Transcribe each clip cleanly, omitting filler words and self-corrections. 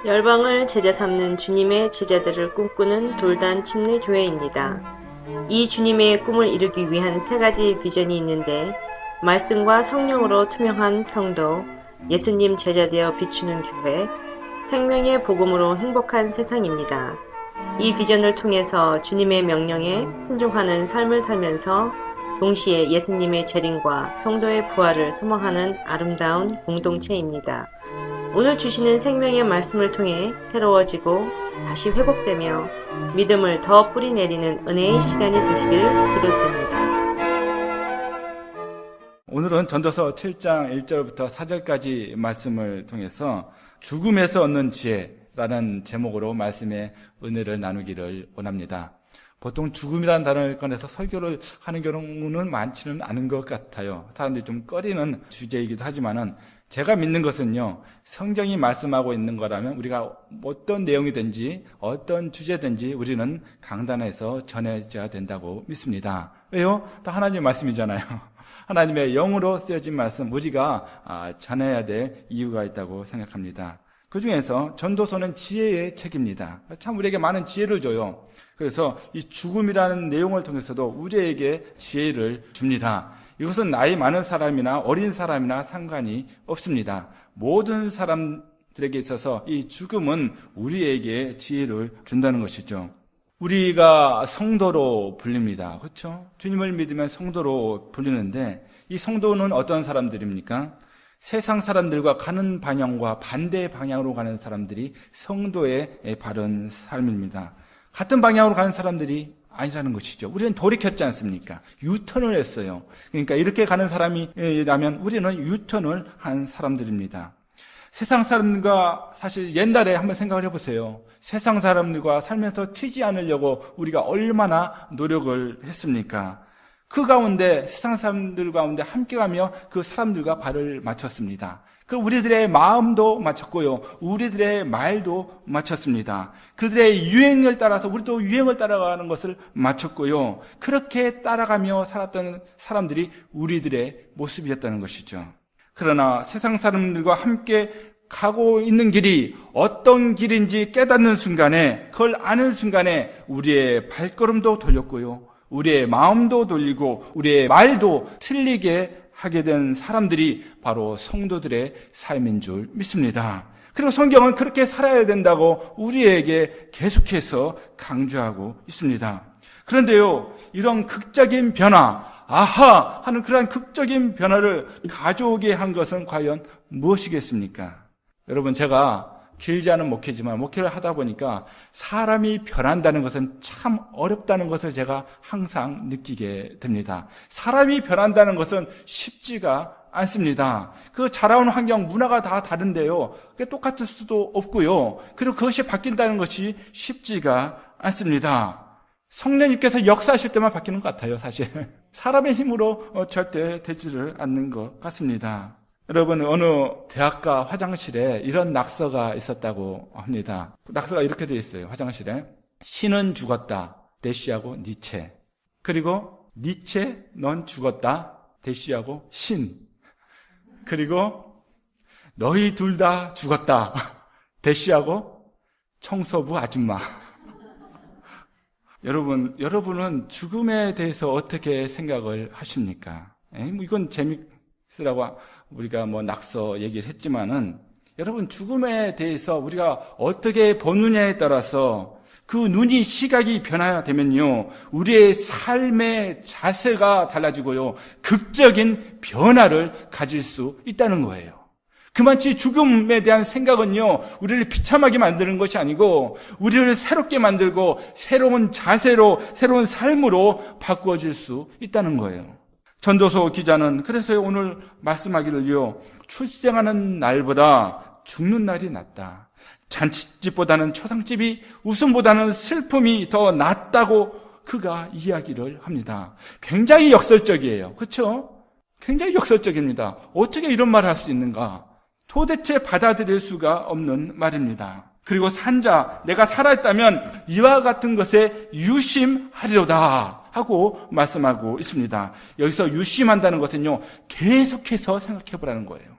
열방을 제자 삼는 주님의 제자들을 꿈꾸는 돌단 침례교회입니다. 이 주님의 꿈을 이루기 위한 세 가지 비전이 있는데, 말씀과 성령으로 투명한 성도, 예수님 제자되어 비추는 교회, 생명의 복음으로 행복한 세상입니다. 이 비전을 통해서 주님의 명령에 순종하는 삶을 살면서 동시에 예수님의 재림과 성도의 부활을 소망하는 아름다운 공동체입니다. 오늘 주시는 생명의 말씀을 통해 새로워지고 다시 회복되며 믿음을 더 뿌리내리는 은혜의 시간이 되시길 기도드립니다. 오늘은 전도서 7장 1절부터 4절까지 말씀을 통해서 죽음에서 얻는 지혜라는 제목으로 말씀의 은혜를 나누기를 원합니다. 보통 죽음이라는 단어를 꺼내서 설교를 하는 경우는 많지는 않은 것 같아요. 사람들이 좀 꺼리는 주제이기도 하지만은 제가 믿는 것은요, 성경이 말씀하고 있는 거라면 우리가 어떤 내용이든지 어떤 주제든지 우리는 강단에서 전해져야 된다고 믿습니다. 왜요? 다 하나님의 말씀이잖아요. 하나님의 영으로 쓰여진 말씀, 우리가 전해야 될 이유가 있다고 생각합니다. 그 중에서 전도서는 지혜의 책입니다. 참 우리에게 많은 지혜를 줘요. 그래서 이 죽음이라는 내용을 통해서도 우리에게 지혜를 줍니다. 이것은 나이 많은 사람이나 어린 사람이나 상관이 없습니다. 모든 사람들에게 있어서 이 죽음은 우리에게 지혜를 준다는 것이죠. 우리가 성도로 불립니다. 그렇죠? 주님을 믿으면 성도로 불리는데, 이 성도는 어떤 사람들입니까? 세상 사람들과 가는 방향과 반대 방향으로 가는 사람들이 성도의 바른 삶입니다. 같은 방향으로 가는 사람들이 아니라는 것이죠. 우리는 돌이켰지 않습니까? 유턴을 했어요. 그러니까 이렇게 가는 사람이라면 우리는 유턴을 한 사람들입니다. 세상 사람들과 사실 옛날에 한번 생각을 해보세요. 세상 사람들과 살면서 튀지 않으려고 우리가 얼마나 노력을 했습니까? 그 가운데 세상 사람들 가운데 함께 가며 그 사람들과 발을 맞췄습니다. 그 우리들의 마음도 맞췄고요, 우리들의 말도 맞췄습니다. 그들의 유행을 따라서 우리도 유행을 따라가는 것을 맞췄고요, 그렇게 따라가며 살았던 사람들이 우리들의 모습이었다는 것이죠. 그러나 세상 사람들과 함께 가고 있는 길이 어떤 길인지 깨닫는 순간에, 그걸 아는 순간에 우리의 발걸음도 돌렸고요, 우리의 마음도 돌리고 우리의 말도 틀리게 하게 된 사람들이 바로 성도들의 삶인 줄 믿습니다. 그리고 성경은 그렇게 살아야 된다고 우리에게 계속해서 강조하고 있습니다. 그런데요, 이런 극적인 변화, 아하 하는 그러한 극적인 변화를 가져오게 한 것은 과연 무엇이겠습니까? 여러분, 제가 길지 않은 목회지만 목회를 하다 보니까 사람이 변한다는 것은 참 어렵다는 것을 제가 항상 느끼게 됩니다. 사람이 변한다는 것은 쉽지가 않습니다. 그 자라온 환경, 문화가 다 다른데요, 그게 똑같을 수도 없고요, 그리고 그것이 바뀐다는 것이 쉽지가 않습니다. 성령님께서 역사하실 때만 바뀌는 것 같아요, 사실. 사람의 힘으로 절대 되지를 않는 것 같습니다. 여러분, 어느 대학가 화장실에 이런 낙서가 있었다고 합니다. 낙서가 이렇게 되어 있어요. 화장실에 신은 죽었다, 대시하고 니체. 그리고 니체, 넌 죽었다, 대시하고 신. 그리고 너희 둘 다 죽었다, 대시하고 청소부 아줌마. 여러분은 죽음에 대해서 어떻게 생각을 하십니까? 이건 재밌으라고 우리가 낙서 얘기를 했지만은, 여러분, 죽음에 대해서 우리가 어떻게 보느냐에 따라서 그 눈이, 시각이 변화되면요, 우리의 삶의 자세가 달라지고요, 극적인 변화를 가질 수 있다는 거예요. 그만치 죽음에 대한 생각은요, 우리를 비참하게 만드는 것이 아니고 우리를 새롭게 만들고 새로운 자세로, 새로운 삶으로 바꿔줄 수 있다는 거예요. 전도서 기자는 그래서 오늘 말씀하기를요, 출생하는 날보다 죽는 날이 낫다, 잔치집보다는 초상집이, 웃음보다는 슬픔이 더 낫다고 그가 이야기를 합니다. 굉장히 역설적이에요. 그렇죠? 굉장히 역설적입니다. 어떻게 이런 말을 할 수 있는가? 도대체 받아들일 수가 없는 말입니다. 그리고 산자, 내가 살아있다면 이와 같은 것에 유심하리로다 하고 말씀하고 있습니다. 여기서 유심한다는 것은요, 계속해서 생각해 보라는 거예요.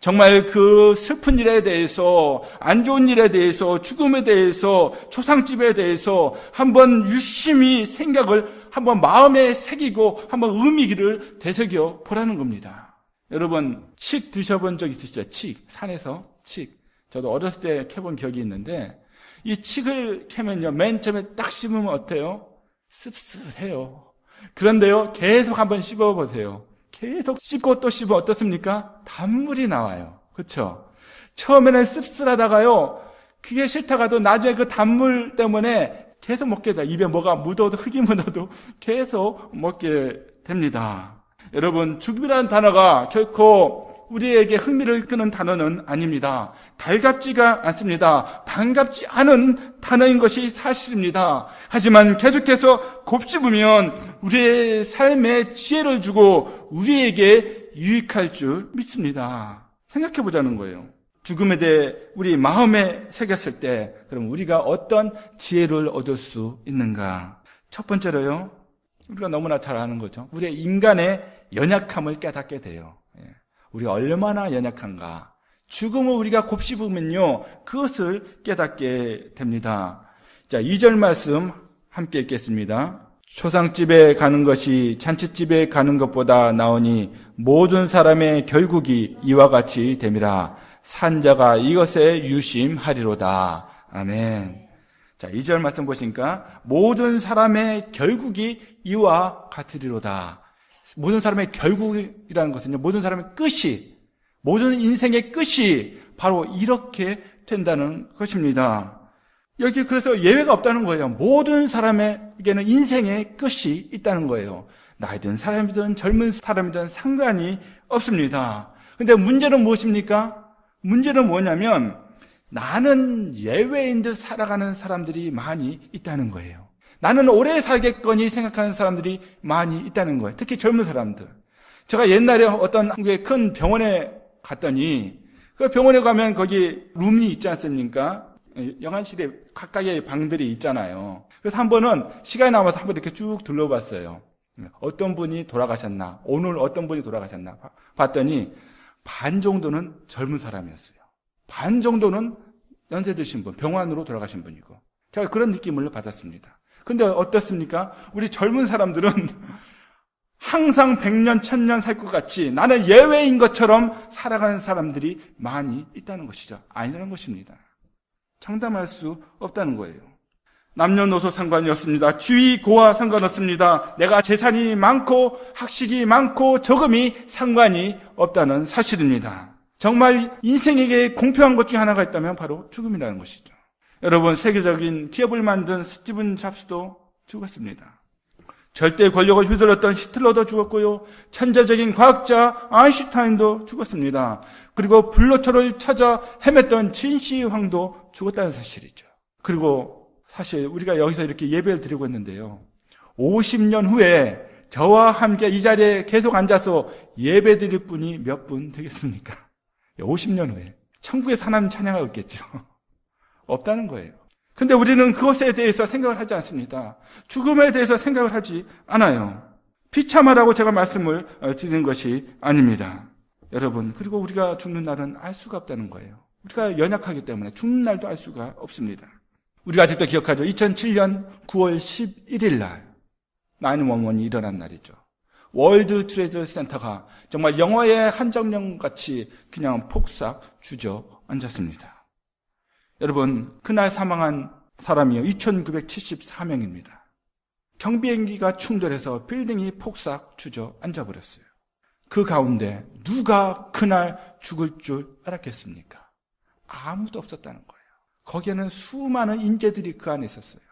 정말 그 슬픈 일에 대해서, 안 좋은 일에 대해서, 죽음에 대해서, 초상집에 대해서 한번 유심히 생각을 한번 마음에 새기고 한번 의미를 되새겨 보라는 겁니다. 여러분, 칡 드셔본 적 있으시죠? 칡. 산에서 칡. 저도 어렸을 때 캐본 기억이 있는데, 이 칡을 캐면요, 맨 처음에 딱 씹으면 어때요? 씁쓸해요. 그런데요, 계속 한번 씹어보세요. 계속 씹고 또 씹으면 어떻습니까? 단물이 나와요. 그렇죠? 처음에는 씁쓸하다가요, 그게 싫다가도 나중에 그 단물 때문에 계속 먹게 돼요. 입에 뭐가 묻어도, 흙이 묻어도 계속 먹게 됩니다. 여러분, 죽음이라는 단어가 결코 우리에게 흥미를 끄는 단어는 아닙니다. 달갑지가 않습니다. 반갑지 않은 단어인 것이 사실입니다. 하지만 계속해서 곱씹으면 우리의 삶에 지혜를 주고 우리에게 유익할 줄 믿습니다. 생각해 보자는 거예요. 죽음에 대해 우리 마음에 새겼을 때 그럼 우리가 어떤 지혜를 얻을 수 있는가? 첫 번째로요, 우리가 너무나 잘 아는 거죠. 우리의 인간의 연약함을 깨닫게 돼요. 우리가 얼마나 연약한가. 죽음을 우리가 곱씹으면요, 그것을 깨닫게 됩니다. 자, 2절 말씀 함께 읽겠습니다. 초상집에 가는 것이 잔치집에 가는 것보다 나으니 모든 사람의 결국이 이와 같이 됨이라. 산자가 이것에 유심하리로다. 아멘. 자, 2절 말씀 보시니까 모든 사람의 결국이 이와 같으리로다. 모든 사람의 결국이라는 것은요, 모든 사람의 끝이, 모든 인생의 끝이 바로 이렇게 된다는 것입니다. 여기 그래서 예외가 없다는 거예요. 모든 사람에게는 인생의 끝이 있다는 거예요. 나이 든 사람이든 젊은 사람이든 상관이 없습니다. 근데 문제는 무엇입니까? 문제는 뭐냐면 나는 예외인 듯 살아가는 사람들이 많이 있다는 거예요. 나는 오래 살겠거니 생각하는 사람들이 많이 있다는 거예요. 특히 젊은 사람들. 제가 옛날에 어떤 한국의 큰 병원에 갔더니 그 병원에 가면 거기 룸이 있지 않습니까? 영안실에 각각의 방들이 있잖아요. 그래서 한 번은 시간이 남아서 한 번 이렇게 쭉 둘러봤어요. 어떤 분이 돌아가셨나? 오늘 어떤 분이 돌아가셨나? 봤더니 반 정도는 젊은 사람이었어요. 반 정도는 연세 드신 분, 병환으로 돌아가신 분이고. 제가 그런 느낌을 받았습니다. 근데 어떻습니까? 우리 젊은 사람들은 항상 100년, 1000년 살 것 같이 나는 예외인 것처럼 살아가는 사람들이 많이 있다는 것이죠. 아니라는 것입니다. 장담할 수 없다는 거예요. 남녀노소 상관이 없습니다. 주위 고와 상관없습니다. 내가 재산이 많고 학식이 많고 적음이 상관이 없다는 사실입니다. 정말 인생에게 공평한 것 중에 하나가 있다면 바로 죽음이라는 것이죠. 여러분, 세계적인 기업을 만든 스티븐 잡스도 죽었습니다. 절대 권력을 휘둘렀던 히틀러도 죽었고요. 천재적인 과학자 아인슈타인도 죽었습니다. 그리고 불로초를 찾아 헤맸던 진시 황도 죽었다는 사실이죠. 그리고 사실 우리가 여기서 이렇게 예배를 드리고 있는데요, 50년 후에 저와 함께 이 자리에 계속 앉아서 예배 드릴 분이 몇 분 되겠습니까? 50년 후에 천국에서 하나님 찬양하고 있겠죠. 없다는 거예요. 근데 우리는 그것에 대해서 생각을 하지 않습니다. 죽음에 대해서 생각을 하지 않아요. 비참하라고 제가 말씀을 드리는 것이 아닙니다. 여러분, 그리고 우리가 죽는 날은 알 수가 없다는 거예요. 우리가 연약하기 때문에 죽는 날도 알 수가 없습니다. 우리가 아직도 기억하죠. 2007년 9월 11일 날 911이 일어난 날이죠. 월드 트레이드 센터가 정말 영화의 한 장면같이 그냥 폭삭 주저앉았습니다. 여러분, 그날 사망한 사람이요, 2,974명입니다. 경비행기가 충돌해서 빌딩이 폭삭 주저앉아버렸어요. 그 가운데 누가 그날 죽을 줄 알았겠습니까? 아무도 없었다는 거예요. 거기에는 수많은 인재들이 그 안에 있었어요.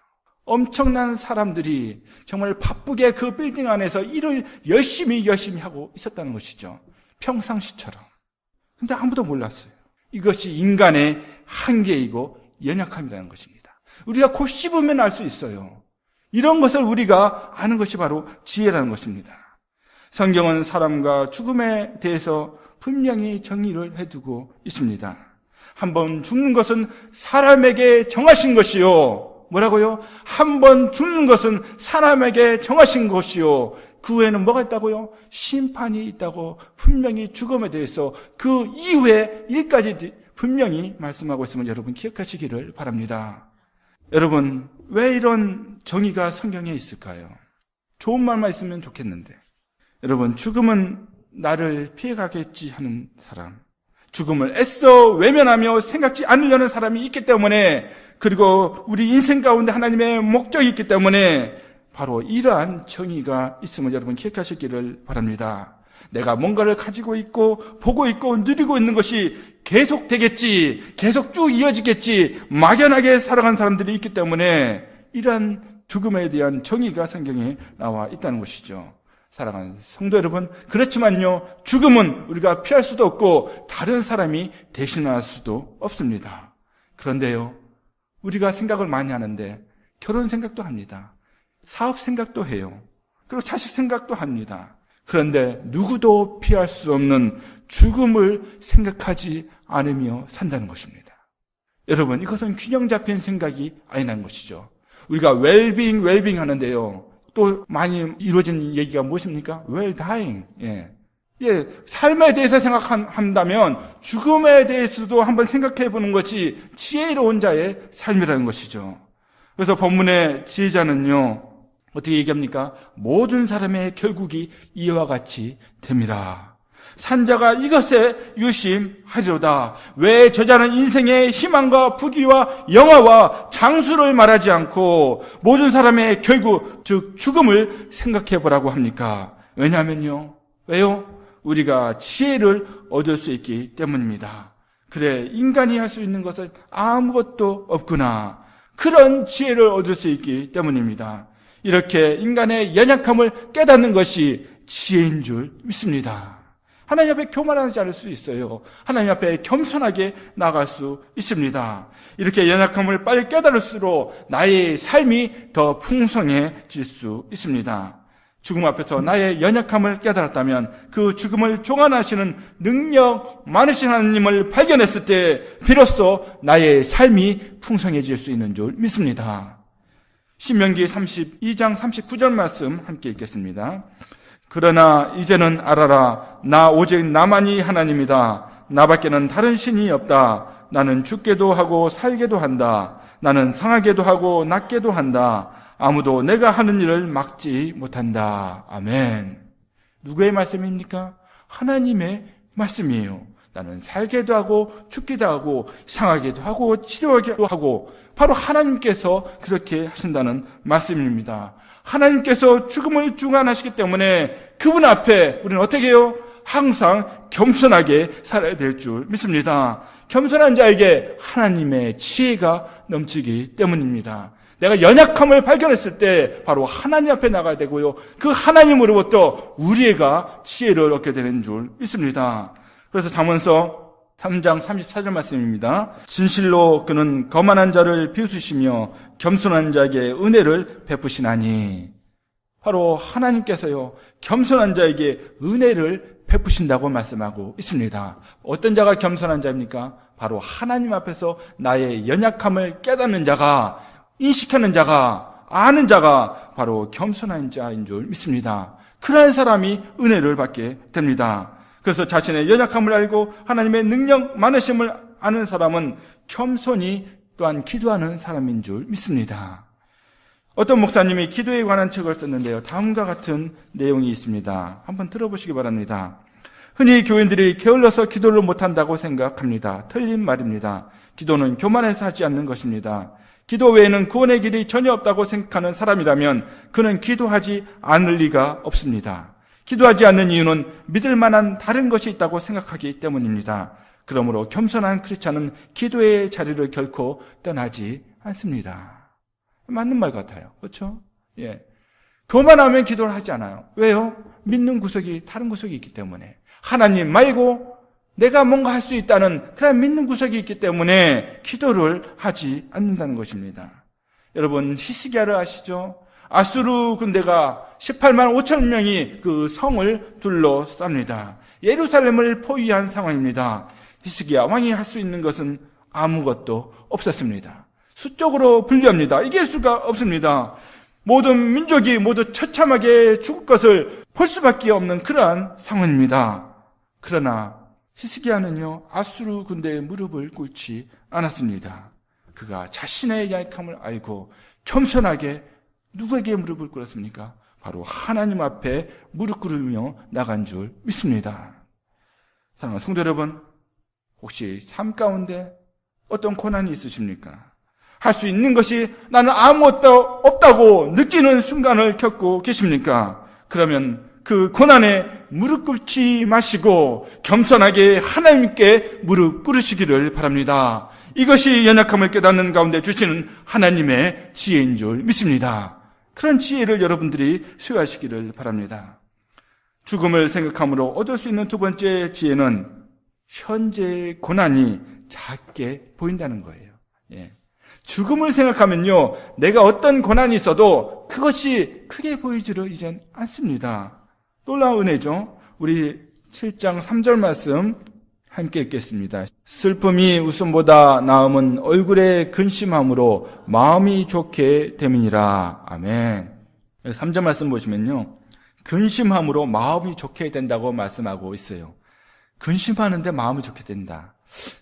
엄청난 사람들이 정말 바쁘게 그 빌딩 안에서 일을 열심히 하고 있었다는 것이죠. 평상시처럼. 근데 아무도 몰랐어요. 이것이 인간의 한계이고 연약함이라는 것입니다. 우리가 곧 씹으면 알 수 있어요. 이런 것을 우리가 아는 것이 바로 지혜라는 것입니다. 성경은 사람과 죽음에 대해서 분명히 정의를 해두고 있습니다. 한번 죽는 것은 사람에게 정하신 것이요. 뭐라고요? 한번 죽는 것은 사람에게 정하신 것이요. 그 후에는 뭐가 있다고요? 심판이 있다고 분명히 죽음에 대해서 그 이후에 일까지 분명히 말씀하고 있음을 여러분 기억하시기를 바랍니다. 여러분, 왜 이런 정의가 성경에 있을까요? 좋은 말만 있으면 좋겠는데. 여러분, 죽음은 나를 피해가겠지 하는 사람, 죽음을 애써 외면하며 생각지 않으려는 사람이 있기 때문에, 그리고 우리 인생 가운데 하나님의 목적이 있기 때문에 바로 이러한 정의가 있음을 여러분 기억하시기를 바랍니다. 내가 뭔가를 가지고 있고 보고 있고 누리고 있는 것이 계속 되겠지, 계속 쭉 이어지겠지, 막연하게 살아간 사람들이 있기 때문에 이러한 죽음에 대한 정의가 성경에 나와 있다는 것이죠. 사랑하는 성도 여러분, 그렇지만요, 죽음은 우리가 피할 수도 없고 다른 사람이 대신할 수도 없습니다. 그런데요, 우리가 생각을 많이 하는데 결혼 생각도 합니다. 사업 생각도 해요. 그리고 자식 생각도 합니다. 그런데 누구도 피할 수 없는 죽음을 생각하지 않으며 산다는 것입니다. 여러분, 이것은 균형 잡힌 생각이 아니라는 것이죠. 우리가 웰빙 하는데요, 또 많이 이루어진 얘기가 무엇입니까? 웰다잉. 삶에 대해서 생각한다면 죽음에 대해서도 한번 생각해 보는 것이 지혜로운 자의 삶이라는 것이죠. 그래서 본문의 지혜자는요, 어떻게 얘기합니까? 모든 사람의 결국이 이와 같이 됨이라. 산자가 이것에 유심하리로다. 왜 저자는 인생의 희망과 부귀와 영화와 장수를 말하지 않고 모든 사람의 결국, 즉 죽음을 생각해 보라고 합니까? 왜냐하면요, 왜요? 우리가 지혜를 얻을 수 있기 때문입니다. 그래, 인간이 할 수 있는 것은 아무것도 없구나. 그런 지혜를 얻을 수 있기 때문입니다. 이렇게 인간의 연약함을 깨닫는 것이 지혜인 줄 믿습니다. 하나님 앞에 교만하지 않을 수 있어요. 하나님 앞에 겸손하게 나갈 수 있습니다. 이렇게 연약함을 빨리 깨달을수록 나의 삶이 더 풍성해질 수 있습니다. 죽음 앞에서 나의 연약함을 깨달았다면 그 죽음을 종안하시는 능력 많으신 하나님을 발견했을 때 비로소 나의 삶이 풍성해질 수 있는 줄 믿습니다. 신명기 32장 39절 말씀 함께 읽겠습니다. 그러나 이제는 알아라. 나 오직 나만이 하나님이다. 나밖에는 다른 신이 없다. 나는 죽게도 하고 살게도 한다. 나는 상하게도 하고 낫게도 한다. 아무도 내가 하는 일을 막지 못한다. 아멘. 누구의 말씀입니까? 하나님의 말씀이에요. 나는 살게도 하고 죽기도 하고 상하게도 하고 치료하기도 하고 바로 하나님께서 그렇게 하신다는 말씀입니다. 하나님께서 죽음을 중안하시기 때문에 그분 앞에 우리는 어떻게 해요? 항상 겸손하게 살아야 될 줄 믿습니다. 겸손한 자에게 하나님의 지혜가 넘치기 때문입니다. 내가 연약함을 발견했을 때 바로 하나님 앞에 나가야 되고요, 그 하나님으로부터 우리가 지혜를 얻게 되는 줄 믿습니다. 그래서 잠언서 3장 34절 말씀입니다. 진실로 그는 거만한 자를 비웃으시며 겸손한 자에게 은혜를 베푸시나니. 바로 하나님께서요, 겸손한 자에게 은혜를 베푸신다고 말씀하고 있습니다. 어떤 자가 겸손한 자입니까? 바로 하나님 앞에서 나의 연약함을 깨닫는 자가, 인식하는 자가, 아는 자가 바로 겸손한 자인 줄 믿습니다. 그러한 사람이 은혜를 받게 됩니다. 그래서 자신의 연약함을 알고 하나님의 능력 많으심을 아는 사람은 겸손히 또한 기도하는 사람인 줄 믿습니다. 어떤 목사님이 기도에 관한 책을 썼는데요, 다음과 같은 내용이 있습니다. 한번 들어보시기 바랍니다. 흔히 교인들이 게을러서 기도를 못한다고 생각합니다. 틀린 말입니다. 기도는 교만해서 하지 않는 것입니다. 기도 외에는 구원의 길이 전혀 없다고 생각하는 사람이라면 그는 기도하지 않을 리가 없습니다. 기도하지 않는 이유는 믿을 만한 다른 것이 있다고 생각하기 때문입니다. 그러므로 겸손한 크리스찬은 기도의 자리를 결코 떠나지 않습니다. 맞는 말 같아요. 그렇죠? 예. 교만하면 기도를 하지 않아요. 왜요? 믿는 구석이 다른 구석이 있기 때문에. 하나님 말고 내가 뭔가 할 수 있다는 그런 믿는 구석이 있기 때문에 기도를 하지 않는다는 것입니다. 여러분, 히스기야를 아시죠? 아수르 군대가 18만 5천 명이 그 성을 둘러쌉니다. 예루살렘을 포위한 상황입니다. 히스기야 왕이 할 수 있는 것은 아무것도 없었습니다. 수적으로 불리합니다. 이길 수가 없습니다. 모든 민족이 모두 처참하게 죽을 것을 볼 수밖에 없는 그러한 상황입니다. 그러나 히스기야는요, 아수르 군대의 무릎을 꿇지 않았습니다. 그가 자신의 약함을 알고 겸손하게 누구에게 무릎을 꿇었습니까? 바로 하나님 앞에 무릎 꿇으며 나간 줄 믿습니다. 사랑하는 성도 여러분, 혹시 삶 가운데 어떤 고난이 있으십니까? 할 수 있는 것이 나는 아무것도 없다고 느끼는 순간을 겪고 계십니까? 그러면 그 고난에 무릎 꿇지 마시고 겸손하게 하나님께 무릎 꿇으시기를 바랍니다. 이것이 연약함을 깨닫는 가운데 주시는 하나님의 지혜인 줄 믿습니다. 그런 지혜를 여러분들이 수여하시기를 바랍니다. 죽음을 생각함으로 얻을 수 있는 두 번째 지혜는 현재의 고난이 작게 보인다는 거예요. 예. 죽음을 생각하면요, 내가 어떤 고난이 있어도 그것이 크게 보이지를 이젠 않습니다. 놀라운 은혜죠. 우리 7장 3절 말씀 함께 읽겠습니다. 슬픔이 웃음보다 나음은 얼굴에 근심함으로 마음이 좋게 됨이니라. 아멘. 3절 말씀 보시면요, 근심함으로 마음이 좋게 된다고 말씀하고 있어요. 근심하는데 마음이 좋게 된다.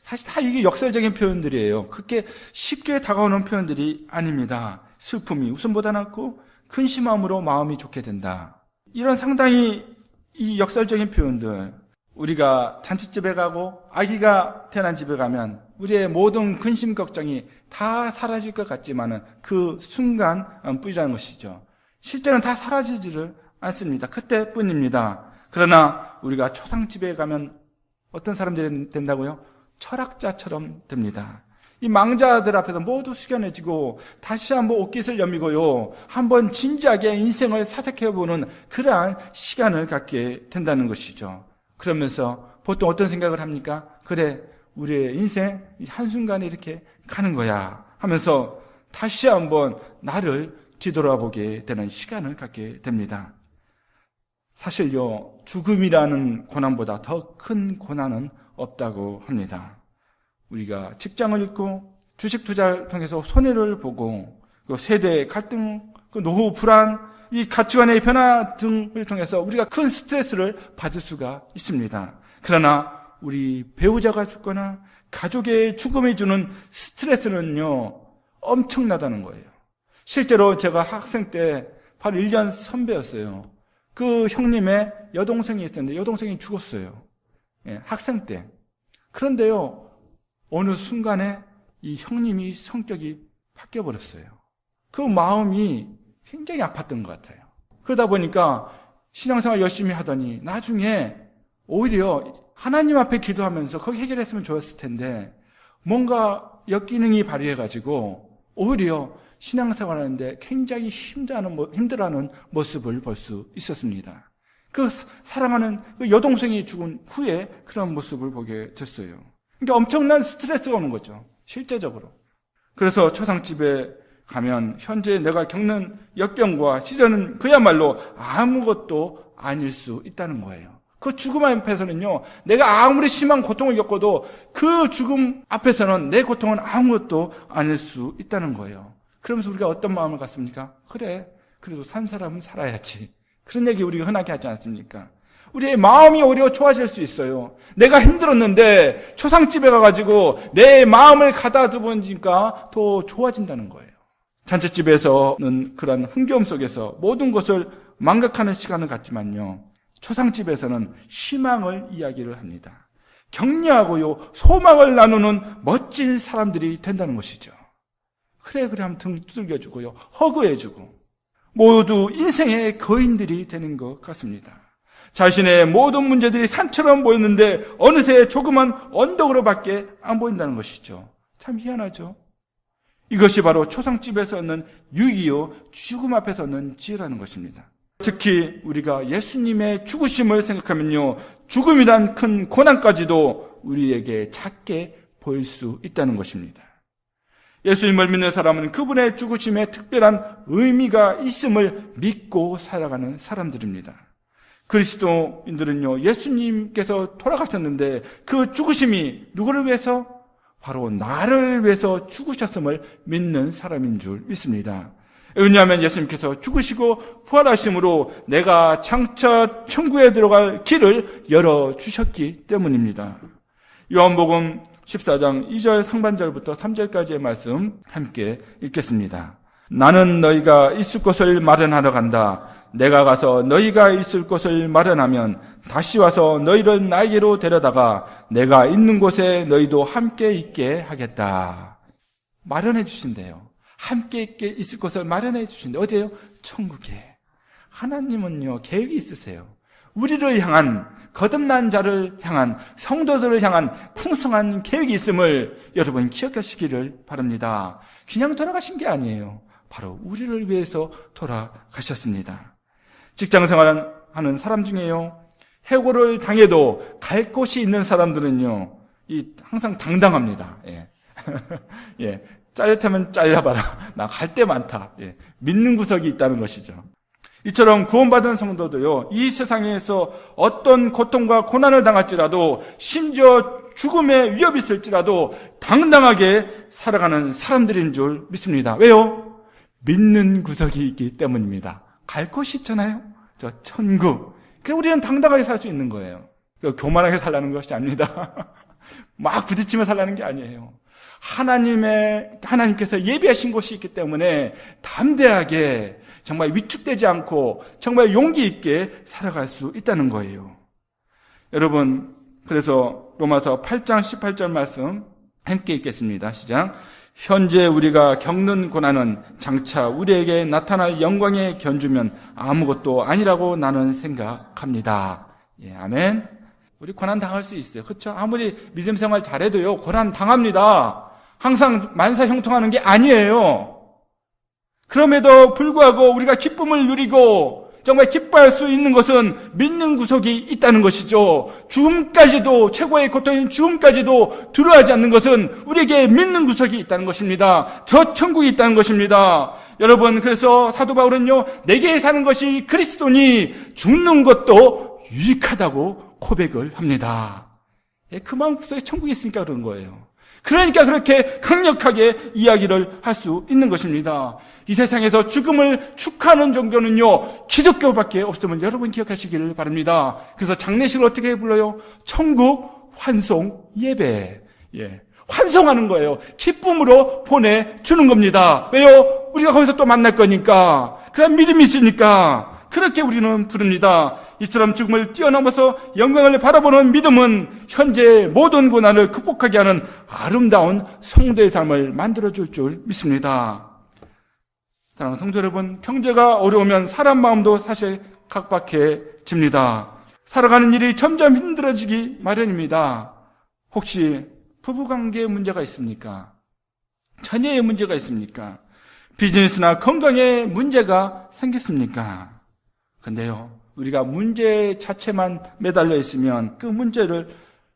사실 다 이게 역설적인 표현들이에요. 그렇게 쉽게 다가오는 표현들이 아닙니다. 슬픔이 웃음보다 낫고 근심함으로 마음이 좋게 된다. 이런 상당히 이 역설적인 표현들, 우리가 잔치집에 가고 아기가 태어난 집에 가면 우리의 모든 근심 걱정이 다 사라질 것 같지만은 그 순간 뿐이라는 것이죠. 실제는 다 사라지지를 않습니다. 그때뿐입니다. 그러나 우리가 초상집에 가면 어떤 사람들이 된다고요? 철학자처럼 됩니다. 이 망자들 앞에서 모두 숙연해지고 다시 한번 옷깃을 여미고요, 한번 진지하게 인생을 사색해보는 그러한 시간을 갖게 된다는 것이죠. 그러면서 보통 어떤 생각을 합니까? 그래, 우리의 인생 한순간에 이렇게 가는 거야 하면서 다시 한번 나를 뒤돌아보게 되는 시간을 갖게 됩니다. 사실요, 죽음이라는 고난보다 더 큰 고난은 없다고 합니다. 우리가 직장을 잃고 주식 투자를 통해서 손해를 보고 그 세대 갈등, 그 노후 불안, 이 가치관의 변화 등을 통해서 우리가 큰 스트레스를 받을 수가 있습니다. 그러나 우리 배우자가 죽거나 가족의 죽음이 주는 스트레스는요, 엄청나다는 거예요. 실제로 제가 학생 때 바로 1년 선배였어요. 그 형님의 여동생이 있었는데 여동생이 죽었어요. 예, 학생 때. 그런데요, 어느 순간에 이 형님이 성격이 바뀌어버렸어요. 그 마음이 굉장히 아팠던 것 같아요. 그러다 보니까 신앙생활 열심히 하더니 나중에 오히려 하나님 앞에 기도하면서 거기 해결했으면 좋았을 텐데 뭔가 역기능이 발휘해가지고 오히려 신앙생활하는데 굉장히 힘들어하는 모습을 볼 수 있었습니다. 그 사랑하는 그 여동생이 죽은 후에 그런 모습을 보게 됐어요. 그러니까 엄청난 스트레스가 오는 거죠, 실제적으로. 그래서 초상집에 가면 현재 내가 겪는 역경과 시련은 그야말로 아무것도 아닐 수 있다는 거예요. 그 죽음 앞에서는요, 내가 아무리 심한 고통을 겪어도 그 죽음 앞에서는 내 고통은 아무것도 아닐 수 있다는 거예요. 그러면서 우리가 어떤 마음을 갖습니까? 그래, 그래도 산 사람은 살아야지. 그런 얘기 우리가 흔하게 하지 않습니까? 우리의 마음이 오히려 좋아질 수 있어요. 내가 힘들었는데 초상집에 가가지고 내 마음을 가다듬으니까 더 좋아진다는 거예요. 잔치집에서는 그런 흥겨움 속에서 모든 것을 망각하는 시간을 갖지만요, 초상집에서는 희망을 이야기를 합니다. 격려하고요, 소망을 나누는 멋진 사람들이 된다는 것이죠. 그래 하면 등 두들겨주고요, 허그해주고 모두 인생의 거인들이 되는 것 같습니다. 자신의 모든 문제들이 산처럼 보였는데 어느새 조그만 언덕으로밖에 안 보인다는 것이죠. 참 희한하죠. 이것이 바로 초상집에서는 6.25 죽음 앞에서는 지혜라는 것입니다. 특히 우리가 예수님의 죽으심을 생각하면요, 죽음이란 큰 고난까지도 우리에게 작게 보일 수 있다는 것입니다. 예수님을 믿는 사람은 그분의 죽으심에 특별한 의미가 있음을 믿고 살아가는 사람들입니다. 그리스도인들은요, 예수님께서 돌아가셨는데 그 죽으심이 누구를 위해서? 바로 나를 위해서 죽으셨음을 믿는 사람인 줄 믿습니다. 왜냐하면 예수님께서 죽으시고 부활하심으로 내가 장차 천국에 들어갈 길을 열어주셨기 때문입니다. 요한복음 14장 2절 상반절부터 3절까지의 말씀 함께 읽겠습니다. 나는 너희가 있을 곳을 마련하러 간다. 내가 가서 너희가 있을 곳을 마련하면 다시 와서 너희를 나에게로 데려다가 내가 있는 곳에 너희도 함께 있게 하겠다. 마련해 주신대요. 함께 있게 있을 곳을 마련해 주신대. 어디에요? 천국에. 하나님은요, 계획이 있으세요. 우리를 향한, 거듭난 자를 향한, 성도들을 향한 풍성한 계획이 있음을 여러분 기억하시기를 바랍니다. 그냥 돌아가신 게 아니에요. 바로 우리를 위해서 돌아가셨습니다. 직장 생활하는 사람 중에요, 해고를 당해도 갈 곳이 있는 사람들은요, 항상 당당합니다. 예. 예. 잘렸다면 잘려봐라. 나 갈 데 많다. 예. 믿는 구석이 있다는 것이죠. 이처럼 구원받은 성도도요, 이 세상에서 어떤 고통과 고난을 당할지라도, 심지어 죽음의 위협이 있을지라도 당당하게 살아가는 사람들인 줄 믿습니다. 왜요? 믿는 구석이 있기 때문입니다. 갈 곳이 있잖아요. 저 천국. 그래서 우리는 당당하게 살 수 있는 거예요. 교만하게 살라는 것이 아닙니다. 막 부딪히며 살라는 게 아니에요. 하나님께서 예비하신 곳이 있기 때문에 담대하게, 정말 위축되지 않고 정말 용기 있게 살아갈 수 있다는 거예요. 여러분, 그래서 로마서 8장 18절 말씀 함께 읽겠습니다. 시작. 현재 우리가 겪는 고난은 장차 우리에게 나타날 영광의 견주면 아무것도 아니라고 나는 생각합니다. 예, 아멘. 우리 고난 당할 수 있어요. 그렇죠? 아무리 믿음 생활 잘해도요, 고난 당합니다. 항상 만사형통하는 게 아니에요. 그럼에도 불구하고 우리가 기쁨을 누리고 정말 기뻐할 수 있는 것은 믿는 구석이 있다는 것이죠. 죽음까지도, 최고의 고통인 죽음까지도 두려워하지 않는 것은 우리에게 믿는 구석이 있다는 것입니다. 저 천국이 있다는 것입니다. 여러분, 그래서 사도 바울은요, 내게 사는 것이 그리스도니 죽는 것도 유익하다고 고백을 합니다. 그 마음 속에 천국이 있으니까 그런 거예요. 그러니까 그렇게 강력하게 이야기를 할 수 있는 것입니다. 이 세상에서 죽음을 축하하는 종교는요, 기독교밖에 없음을 여러분 기억하시기를 바랍니다. 그래서 장례식을 어떻게 불러요? 천국 환송 예배. 예, 환송하는 거예요. 기쁨으로 보내주는 겁니다. 왜요? 우리가 거기서 또 만날 거니까. 그런 믿음이 있으니까. 그렇게 우리는 부릅니다. 이처럼 죽음을 뛰어넘어서 영광을 바라보는 믿음은 현재 모든 고난을 극복하게 하는 아름다운 성도의 삶을 만들어줄 줄 믿습니다. 사랑하는 성도 여러분, 경제가 어려우면 사람 마음도 사실 각박해집니다. 살아가는 일이 점점 힘들어지기 마련입니다. 혹시 부부관계에 문제가 있습니까? 자녀의 문제가 있습니까? 비즈니스나 건강에 문제가 생겼습니까? 근데요, 우리가 문제 자체만 매달려 있으면 그 문제를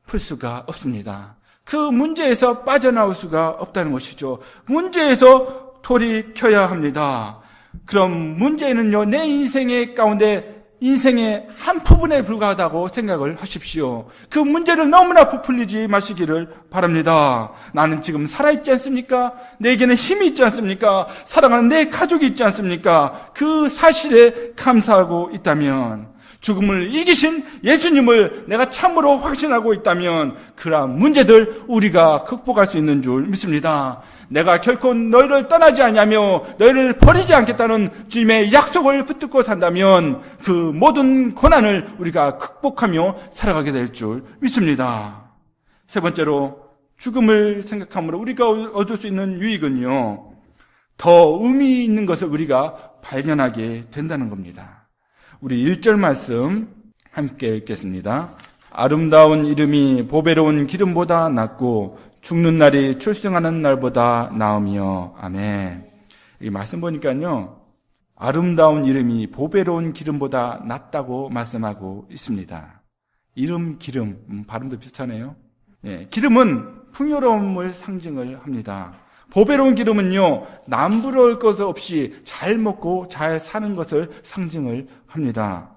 풀 수가 없습니다. 그 문제에서 빠져나올 수가 없다는 것이죠. 문제에서 돌이켜야 합니다. 그럼 문제는요, 내 인생의 가운데 인생의 한 부분에 불과하다고 생각을 하십시오. 그 문제를 너무나 부풀리지 마시기를 바랍니다. 나는 지금 살아있지 않습니까? 내게는 힘이 있지 않습니까? 사랑하는 내 가족이 있지 않습니까? 그 사실에 감사하고 있다면, 죽음을 이기신 예수님을 내가 참으로 확신하고 있다면 그러한 문제들 우리가 극복할 수 있는 줄 믿습니다. 내가 결코 너희를 떠나지 않냐며 너희를 버리지 않겠다는 주님의 약속을 붙들고 산다면 그 모든 고난을 우리가 극복하며 살아가게 될 줄 믿습니다. 세 번째로, 죽음을 생각함으로 우리가 얻을 수 있는 유익은요, 더 의미 있는 것을 우리가 발견하게 된다는 겁니다. 우리 1절 말씀 함께 읽겠습니다. 아름다운 이름이 보배로운 기름보다 낫고 죽는 날이 출생하는 날보다 나으며. 아멘. 이 말씀 보니까요, 아름다운 이름이 보배로운 기름보다 낫다고 말씀하고 있습니다. 이름, 기름, 발음도 비슷하네요. 예, 기름은 풍요로움을 상징을 합니다. 보배로운 기름은요, 남부러울 것 없이 잘 먹고 잘 사는 것을 상징을 합니다.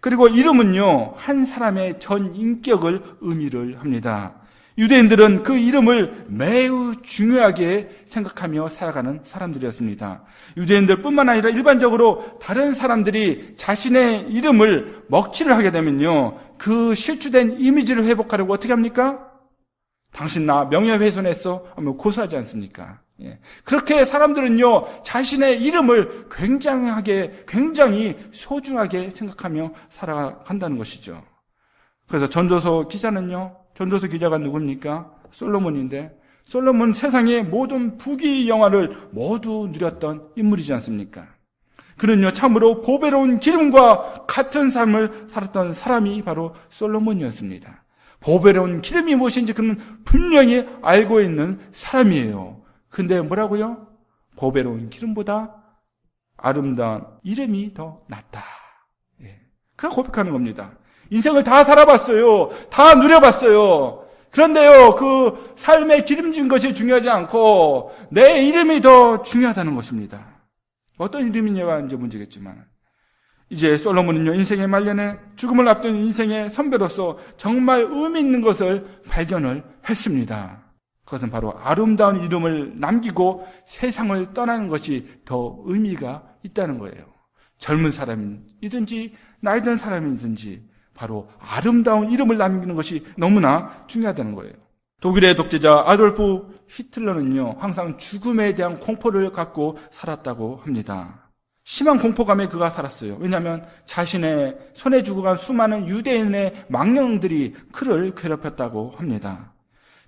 그리고 이름은요, 한 사람의 전 인격을 의미를 합니다. 유대인들은 그 이름을 매우 중요하게 생각하며 살아가는 사람들이었습니다. 유대인들뿐만 아니라 일반적으로 다른 사람들이 자신의 이름을 먹칠을 하게 되면요, 그 실추된 이미지를 회복하려고 어떻게 합니까? 당신 나 명예훼손했어? 하면 고소하지 않습니까? 그렇게 사람들은요, 자신의 이름을 굉장히 소중하게 생각하며 살아간다는 것이죠. 그래서 전도서 기자가 누굽니까? 솔로몬인데, 솔로몬 세상의 모든 부귀 영화를 모두 누렸던 인물이지 않습니까? 그는요, 참으로 보배로운 기름과 같은 삶을 살았던 사람이 바로 솔로몬이었습니다. 보배로운 기름이 무엇인지 그는 분명히 알고 있는 사람이에요. 근데 뭐라고요? 보배로운 기름보다 아름다운 이름이 더 낫다. 그가 고백하는 겁니다. 인생을 다 살아봤어요. 다 누려봤어요. 그런데요, 그 삶의 기름진 것이 중요하지 않고 내 이름이 더 중요하다는 것입니다. 어떤 이름이냐가 이제 문제겠지만, 이제 솔로몬은요, 인생의 말년에 죽음을 앞둔 인생의 선배로서 정말 의미 있는 것을 발견을 했습니다. 그것은 바로 아름다운 이름을 남기고 세상을 떠나는 것이 더 의미가 있다는 거예요. 젊은 사람이든지 나이 든 사람이든지 바로 아름다운 이름을 남기는 것이 너무나 중요하다는 거예요. 독일의 독재자 아돌프 히틀러는요, 항상 죽음에 대한 공포를 갖고 살았다고 합니다. 심한 공포감에 그가 살았어요. 왜냐하면 자신의 손에 쥐고 간 수많은 유대인의 망령들이 그를 괴롭혔다고 합니다.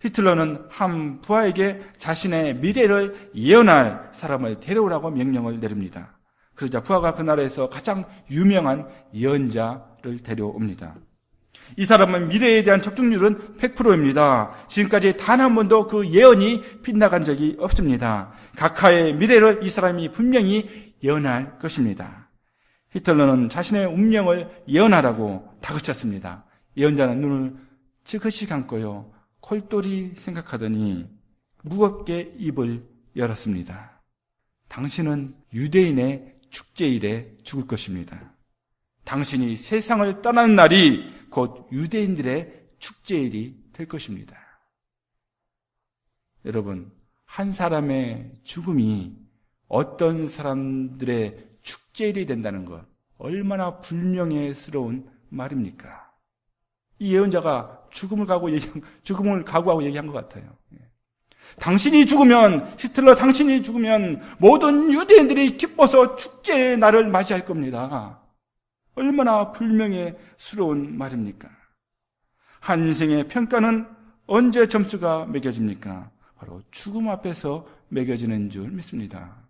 히틀러는 한 부하에게 자신의 미래를 예언할 사람을 데려오라고 명령을 내립니다. 그러자 부하가 그 나라에서 가장 유명한 예언자를 데려옵니다. 이 사람은 미래에 대한 적중률은 100%입니다. 지금까지 단 한 번도 그 예언이 빗나간 적이 없습니다. 각하의 미래를 이 사람이 분명히 예언할 것입니다. 히틀러는 자신의 운명을 예언하라고 다그쳤습니다. 예언자는 눈을 지그시 감고요, 콜똘히 생각하더니 무겁게 입을 열었습니다. 당신은 유대인의 축제일에 죽을 것입니다. 당신이 세상을 떠나는 날이 곧 유대인들의 축제일이 될 것입니다. 여러분, 한 사람의 죽음이 어떤 사람들의 축제일이 된다는 것, 얼마나 불명예스러운 말입니까? 이 예언자가 죽음을 각오하고 얘기한 것 같아요. 당신이 죽으면, 히틀러 당신이 죽으면 모든 유대인들이 기뻐서 축제의 날을 맞이할 겁니다. 얼마나 불명예스러운 말입니까? 한 인생의 평가는 언제 점수가 매겨집니까? 바로 죽음 앞에서 매겨지는 줄 믿습니다.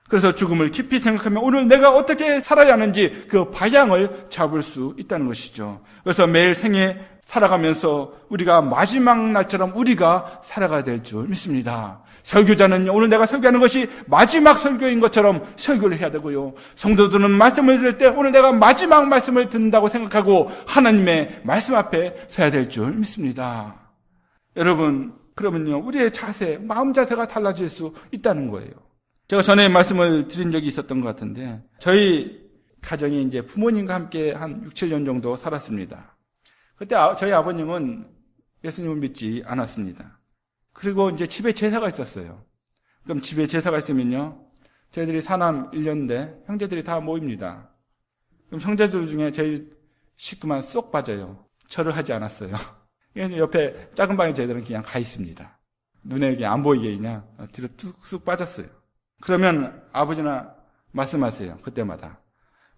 그래서 죽음을 깊이 생각하면 오늘 내가 어떻게 살아야 하는지 그 방향을 잡을 수 있다는 것이죠. 그래서 매일 생에 살아가면서 우리가 마지막 날처럼 우리가 살아가야 될 줄 믿습니다. 설교자는 오늘 내가 설교하는 것이 마지막 설교인 것처럼 설교를 해야 되고요. 성도들은 말씀을 들을 때 오늘 내가 마지막 말씀을 듣는다고 생각하고 하나님의 말씀 앞에 서야 될 줄 믿습니다. 여러분, 그러면요, 우리의 자세, 마음 자세가 달라질 수 있다는 거예요. 제가 전에 말씀을 드린 적이 있었던 것 같은데, 저희 가정이 이제 부모님과 함께 한 6, 7년 정도 살았습니다. 그때 저희 아버님은 예수님을 믿지 않았습니다. 그리고 이제 집에 제사가 있었어요. 그럼 집에 제사가 있으면요, 저희들이 사남 1년인데 형제들이 다 모입니다. 그럼 형제들 중에 저희 식구만 쏙 빠져요. 절을 하지 않았어요. 옆에 작은 방에 저희들은 그냥 가 있습니다. 눈에 그냥 안 보이게 그냥 뒤로 뚝뚝 빠졌어요. 그러면 아버지나 말씀하세요. 그때마다.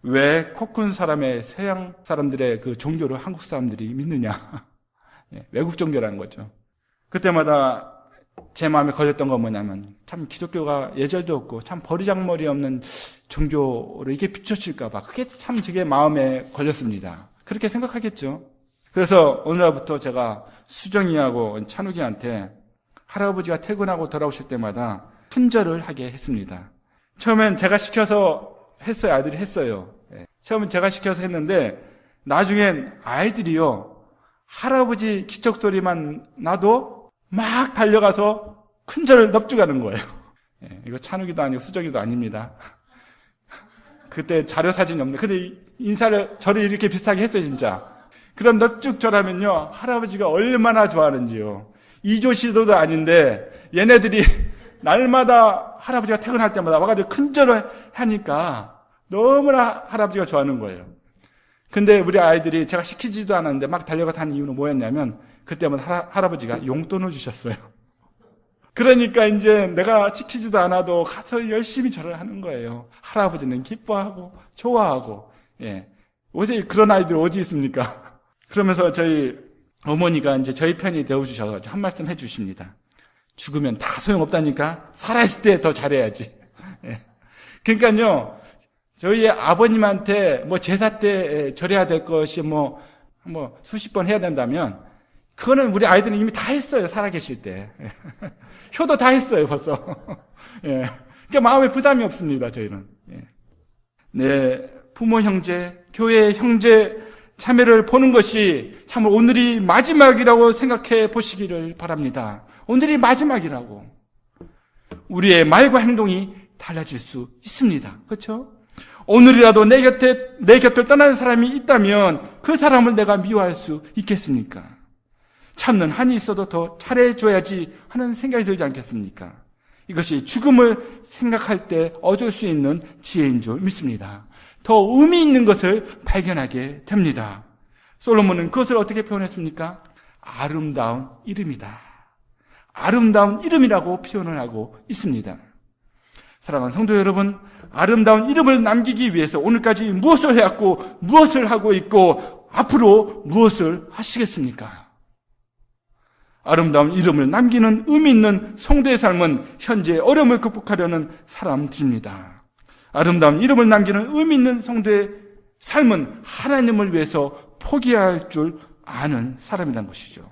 왜 코 큰 사람의 서양 사람들의 그 종교를 한국 사람들이 믿느냐. 외국 종교라는 거죠. 그때마다 제 마음에 걸렸던 건 뭐냐면, 참 기독교가 예절도 없고 참 버리장머리 없는 종교로 이게 비춰질까 봐. 그게 참 제 마음에 걸렸습니다. 그렇게 생각하겠죠. 그래서 오늘부터 제가 수정이하고 찬욱이한테 할아버지가 퇴근하고 돌아오실 때마다 훈절을 하게 했습니다. 처음엔 제가 시켜서 했어요. 아이들이 했어요. 처음엔 제가 시켜서 했는데 나중엔 아이들이요, 할아버지 기척소리만 나도 막 달려가서 큰절을 넙죽하는 거예요. 이거 찬욱이도 아니고 수정이도 아닙니다. 그때 자료 사진이 없네. 근데 저를 이렇게 비슷하게 했어요, 진짜. 그럼 넙죽 절하면요, 할아버지가 얼마나 좋아하는지요. 이조시도도 아닌데 얘네들이 날마다 할아버지가 퇴근할 때마다 와가지고 큰절을 하니까 너무나 할아버지가 좋아하는 거예요. 근데 우리 아이들이 제가 시키지도 않았는데 막 달려가서 한 이유는 뭐였냐면 그때마다 할아버지가 용돈을 주셨어요. 그러니까 이제 내가 시키지도 않아도 가서 열심히 절을 하는 거예요. 할아버지는 기뻐하고 좋아하고. 예. 어디 그런 아이들 어디 있습니까? 그러면서 저희 어머니가 이제 저희 편이 되어주셔서 한 말씀 해주십니다. 죽으면 다 소용없다니까 살아있을 때 더 잘해야지. 예. 그러니까요, 저희 아버님한테 뭐 제사 때 절해야 될 것이 뭐 수십 번 해야 된다면 그거는 우리 아이들은 이미 다 했어요. 살아계실 때. 효도 다 했어요, 벌써. 예. 그러니까 마음에 부담이 없습니다, 저희는. 예. 네, 부모 형제, 교회 형제 참여를 보는 것이 참 오늘이 마지막이라고 생각해 보시기를 바랍니다. 오늘이 마지막이라고. 우리의 말과 행동이 달라질 수 있습니다. 그렇죠? 오늘이라도 내 곁을 떠나는 사람이 있다면 그 사람을 내가 미워할 수 있겠습니까? 참는 한이 있어도 더 잘해줘야지 하는 생각이 들지 않겠습니까? 이것이 죽음을 생각할 때 얻을 수 있는 지혜인 줄 믿습니다. 더 의미 있는 것을 발견하게 됩니다. 솔로몬은 그것을 어떻게 표현했습니까? 아름다운 이름이다. 아름다운 이름이라고 표현을 하고 있습니다. 사랑하는 성도 여러분, 아름다운 이름을 남기기 위해서 오늘까지 무엇을 해왔고 무엇을 하고 있고 앞으로 무엇을 하시겠습니까? 아름다운 이름을 남기는 의미 있는 성도의 삶은 현재 어려움을 극복하려는 사람들입니다. 아름다운 이름을 남기는 의미 있는 성도의 삶은 하나님을 위해서 포기할 줄 아는 사람이라는 것이죠.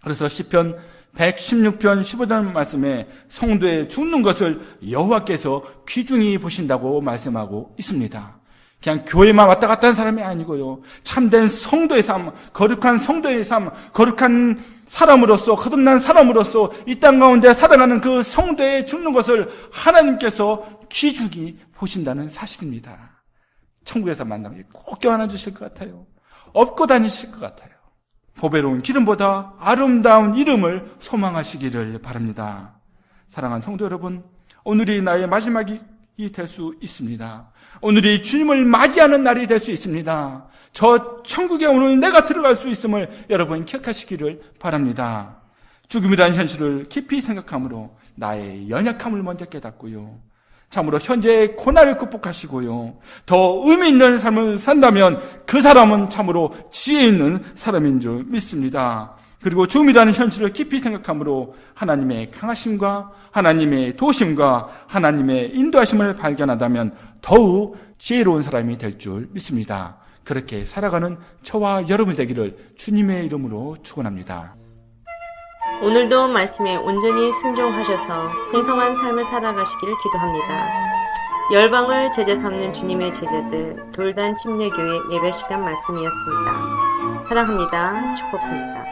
그래서 시편 116편 15절 말씀에 성도의 죽는 것을 여호와께서 귀중히 보신다고 말씀하고 있습니다. 그냥 교회만 왔다 갔다 하는 사람이 아니고요. 참된 성도의 삶, 거룩한 성도의 삶, 거룩한 사람으로서, 거듭난 사람으로서 이 땅 가운데 살아가는 그 성도의 죽는 것을 하나님께서 귀중히 보신다는 사실입니다. 천국에서 만나면 꼭 껴안아 주실 것 같아요. 업고 다니실 것 같아요. 보배로운 기름보다 아름다운 이름을 소망하시기를 바랍니다. 사랑하는 성도 여러분, 오늘이 나의 마지막이 될 수 있습니다. 오늘이 주님을 맞이하는 날이 될 수 있습니다. 저 천국에 오늘 내가 들어갈 수 있음을 여러분 기억하시기를 바랍니다. 죽음이라는 현실을 깊이 생각함으로 나의 연약함을 먼저 깨닫고요. 참으로 현재의 고난을 극복하시고요. 더 의미 있는 삶을 산다면 그 사람은 참으로 지혜 있는 사람인 줄 믿습니다. 그리고 죽음이라는 현실을 깊이 생각함으로 하나님의 강하심과 하나님의 도심과 하나님의 인도하심을 발견한다면 더욱 지혜로운 사람이 될 줄 믿습니다. 그렇게 살아가는 저와 여러분 되기를 주님의 이름으로 축원합니다. 오늘도 말씀에 온전히 순종하셔서 풍성한 삶을 살아가시기를 기도합니다. 열방을 제자 삼는 주님의 제자들 돌단 침례교회 예배시간 말씀이었습니다. 사랑합니다. 축복합니다.